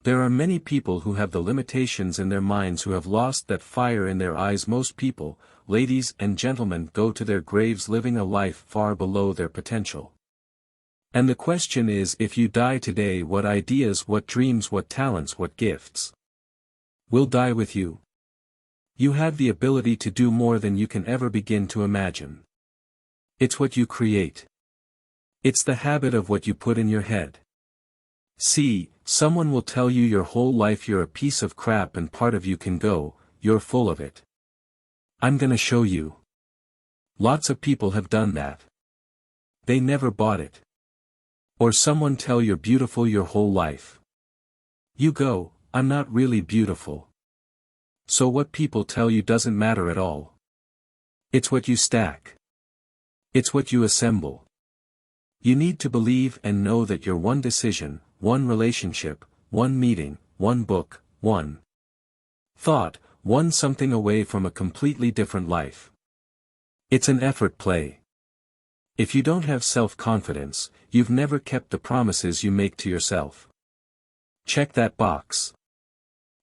There are many people who have the limitations in their minds who have lost that fire in their eyes. Most people, ladies and gentlemen, go to their graves living a life far below their potential. And the question is, if you die today, what ideas, what dreams, what talents, what gifts will die with you? You have the ability to do more than you can ever begin to imagine. It's what you create. It's the habit of what you put in your head. See, someone will tell you your whole life you're a piece of crap and part of you can go, you're full of it. I'm gonna show you. Lots of people have done that. They never bought it. Or someone tell you're beautiful your whole life. You go, I'm not really beautiful. So what people tell you doesn't matter at all. It's what you stack. It's what you assemble. You need to believe and know that you're one decision, one relationship, one meeting, one book, one thought, one something away from a completely different life. It's an effort play. If you don't have self-confidence, you've never kept the promises you make to yourself. Check that box.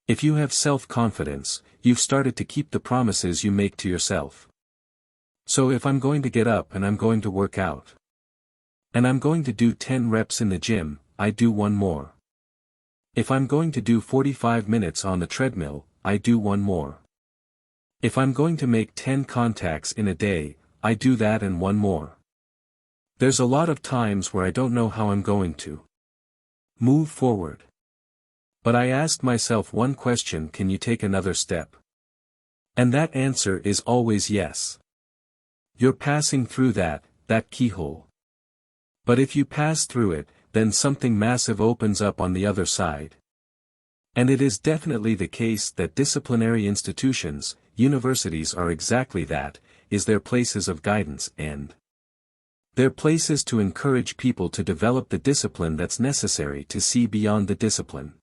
If you have self-confidence, you've started to keep the promises you make to yourself. So if I'm going to get up and I'm going to work out, and I'm going to do 10 reps in the gym, I do one more. If I'm going to do 45 minutes on the treadmill, I do one more. If I'm going to make 10 contacts in a day, I do that and one more. There's a lot of times where I don't know how I'm going to move forward. But I ask myself one question: can you take another step? And that answer is always yes. You're passing through that keyhole. But if you pass through it, then something massive opens up on the other side. And it is definitely the case that disciplinary institutions, universities are exactly that, is their places of guidance and their places to encourage people to develop the discipline that's necessary to see beyond the discipline.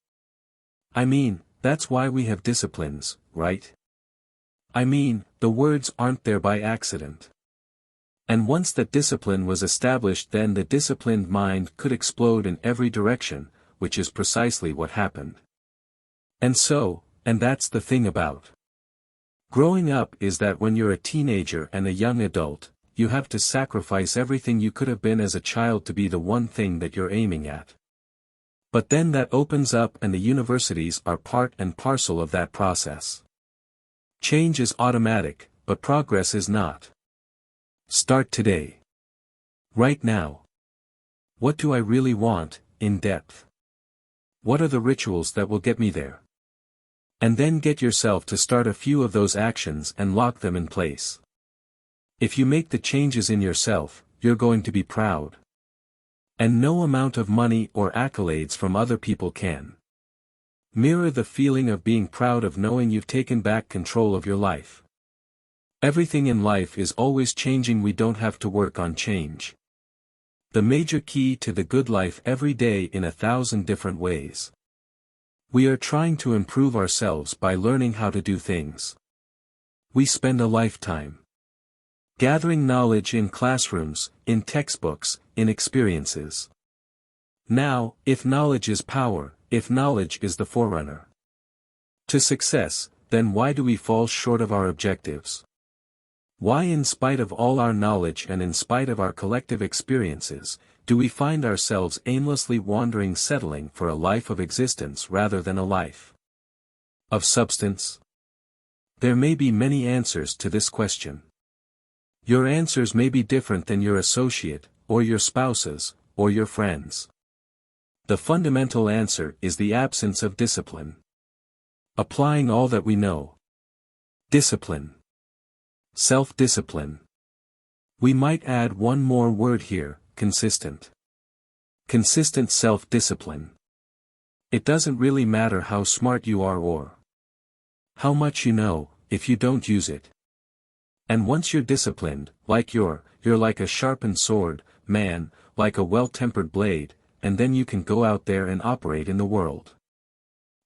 I mean, that's why we have disciplines, right? I mean, the words aren't there by accident. And once that discipline was established, then the disciplined mind could explode in every direction, which is precisely what happened. And that's the thing about growing up, is that when you're a teenager and a young adult, you have to sacrifice everything you could have been as a child to be the one thing that you're aiming at. But then that opens up and the universities are part and parcel of that process. Change is automatic, but progress is not. Start today. Right now. What do I really want, in depth? What are the rituals that will get me there? And then get yourself to start a few of those actions and lock them in place. If you make the changes in yourself, you're going to be proud. And no amount of money or accolades from other people can mirror the feeling of being proud of knowing you've taken back control of your life. Everything in life is always changing. We don't have to work on change. The major key to the good life every day in 1,000 different ways. We are trying to improve ourselves by learning how to do things. We spend a lifetime gathering knowledge in classrooms, in textbooks, in experiences. Now, if knowledge is power, if knowledge is the forerunner to success, then why do we fall short of our objectives? Why, in spite of all our knowledge and in spite of our collective experiences, do we find ourselves aimlessly wandering, settling for a life of existence rather than a life of substance? There may be many answers to this question. Your answers may be different than your associate, or your spouse's, or your friends. The fundamental answer is the absence of discipline. Applying all that we know. Discipline. Self-discipline. We might add one more word here: consistent. Consistent self-discipline. It doesn't really matter how smart you are or how much you know, if you don't use it. And once you're disciplined, like you're like a sharpened sword, man, like a well-tempered blade, and then you can go out there and operate in the world.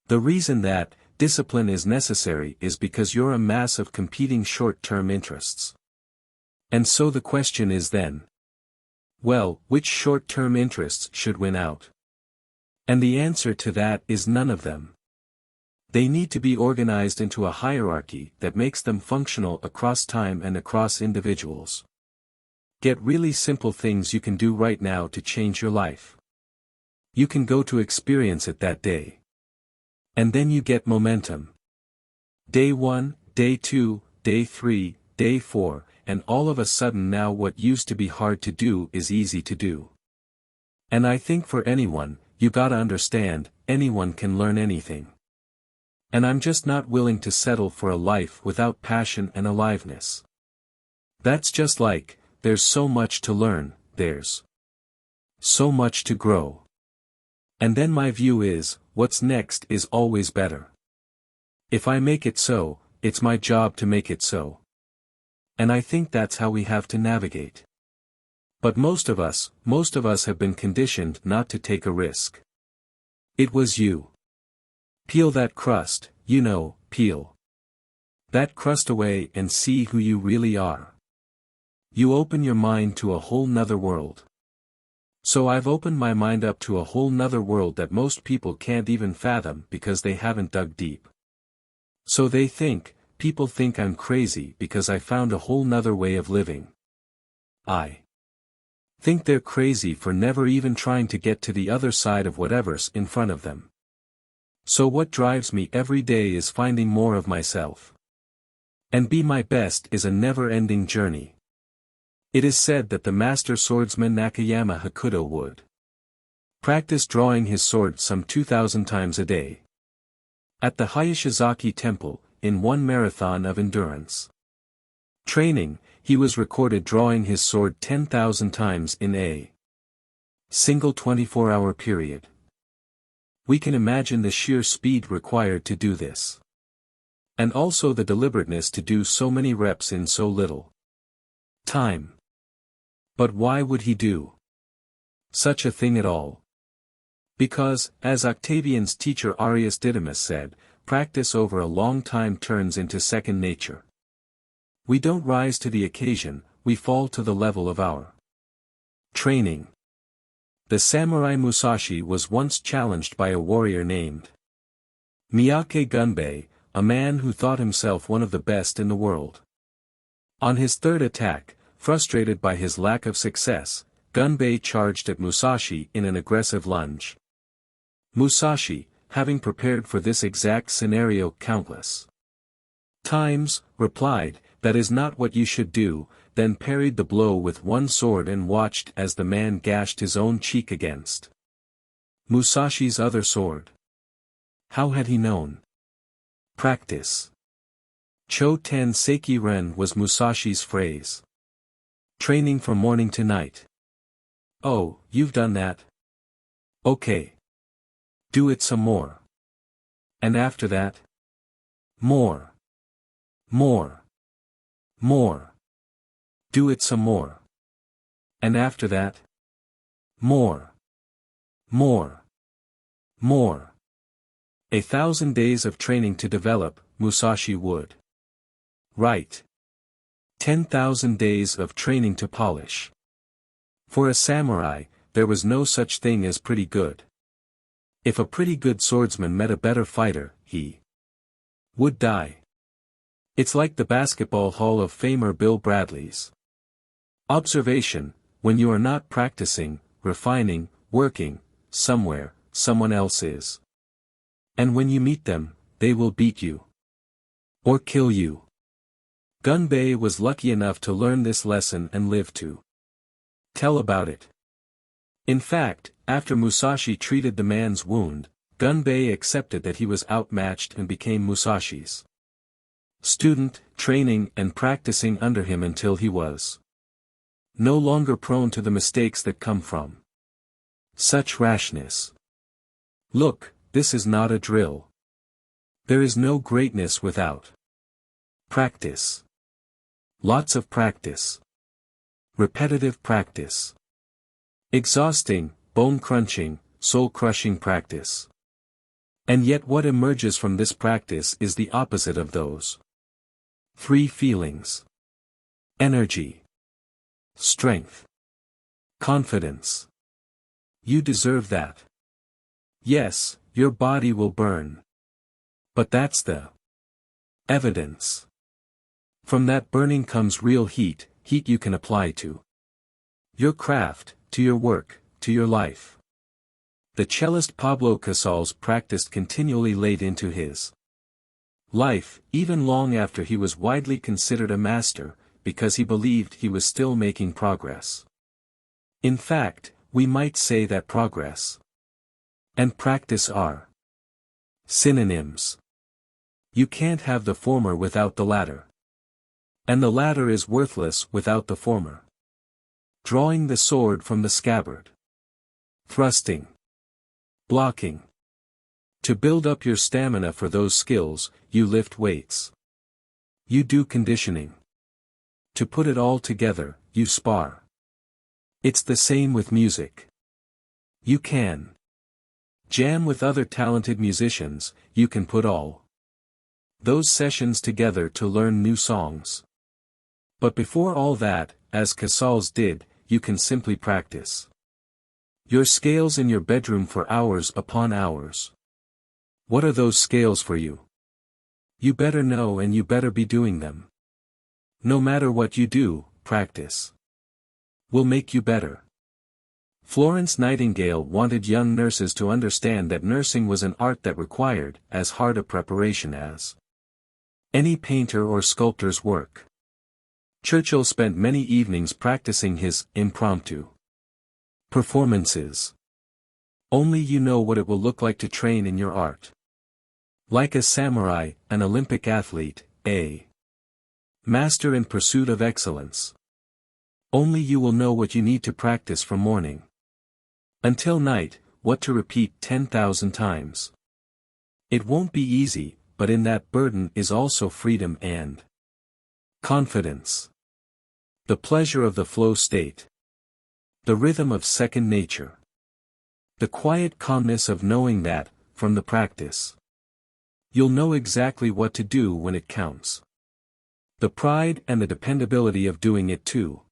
The reason that discipline is necessary is because you're a mass of competing short-term interests. And so the question is then, well, which short-term interests should win out? And the answer to that is none of them. They need to be organized into a hierarchy that makes them functional across time and across individuals. Get really simple things you can do right now to change your life. You can go to experience it that day. And then you get momentum. Day 1, Day 2, Day 3, Day 4, and all of a sudden now what used to be hard to do is easy to do. And I think for anyone, you gotta understand, anyone can learn anything. And I'm just not willing to settle for a life without passion and aliveness. That's just like, there's so much to learn, there's so much to grow. And then my view is, what's next is always better. If I make it so, it's my job to make it so. And I think that's how we have to navigate. But most of us have been conditioned not to take a risk. It was you. Peel that crust, peel that crust away and see who you really are. You open your mind to a whole nother world. So I've opened my mind up to a whole nother world that most people can't even fathom because they haven't dug deep. So people think I'm crazy because I found a whole nother way of living. I think they're crazy for never even trying to get to the other side of whatever's in front of them. So what drives me every day is finding more of myself. And be my best is a never-ending journey. It is said that the master swordsman Nakayama Hakuto would practice drawing his sword some 2,000 times a day. At the Hayashizaki Temple, in one marathon of endurance training, he was recorded drawing his sword 10,000 times in a single 24-hour period. We can imagine the sheer speed required to do this. And also the deliberateness to do so many reps in so little time. But why would he do such a thing at all? Because, as Octavian's teacher Arrius Didymus said, practice over a long time turns into second nature. We don't rise to the occasion, we fall to the level of our training. The samurai Musashi was once challenged by a warrior named Miyake Gunbei, a man who thought himself one of the best in the world. On his third attack, frustrated by his lack of success, Gunbei charged at Musashi in an aggressive lunge. Musashi, having prepared for this exact scenario countless times, replied, "That is not what you should do," then parried the blow with one sword and watched as the man gashed his own cheek against Musashi's other sword. How had he known? Practice. Cho-ten Seiki Ren was Musashi's phrase. Training from morning to night. Oh, you've done that? Okay. Do it some more. And after that? More. More. More. Do it some more. And after that? More. More. More. 1,000 days of training to develop, Musashi would write. 10,000 days of training to polish. For a samurai, there was no such thing as pretty good. If a pretty good swordsman met a better fighter, he would die. It's like the Basketball Hall of Famer Bill Bradley's observation: when you are not practicing, refining, working, somewhere, someone else is. And when you meet them, they will beat you. Or kill you. Gunbei was lucky enough to learn this lesson and live to tell about it. In fact, after Musashi treated the man's wound, Gunbei accepted that he was outmatched and became Musashi's student, training and practicing under him until he was no longer prone to the mistakes that come from such rashness. Look, this is not a drill. There is no greatness without practice. Lots of practice. Repetitive practice. Exhausting, bone-crunching, soul-crushing practice. And yet what emerges from this practice is the opposite of those three feelings: energy, strength, confidence. You deserve that. Yes, your body will burn. But that's the evidence. From that burning comes real heat, heat you can apply to your craft, to your work, to your life. The cellist Pablo Casals practiced continually late into his life, even long after he was widely considered a master, because he believed he was still making progress. In fact, we might say that progress and practice are synonyms. You can't have the former without the latter. And the latter is worthless without the former. Drawing the sword from the scabbard. Thrusting. Blocking. To build up your stamina for those skills, you lift weights. You do conditioning. To put it all together, you spar. It's the same with music. You can jam with other talented musicians, you can put all those sessions together to learn new songs. But before all that, as Casals did, you can simply practice your scales in your bedroom for hours upon hours. What are those scales for you? You better know, and you better be doing them. No matter what you do, practice will make you better. Florence Nightingale wanted young nurses to understand that nursing was an art that required as hard a preparation as any painter or sculptor's work. Churchill spent many evenings practicing his impromptu performances. Only you know what it will look like to train in your art. Like a samurai, an Olympic athlete, a master in pursuit of excellence. Only you will know what you need to practice from morning until night, what to repeat 10,000 times. It won't be easy, but in that burden is also freedom and confidence. The pleasure of the flow state. The rhythm of second nature. The quiet calmness of knowing that, from the practice, you'll know exactly what to do when it counts. The pride and the dependability of doing it too.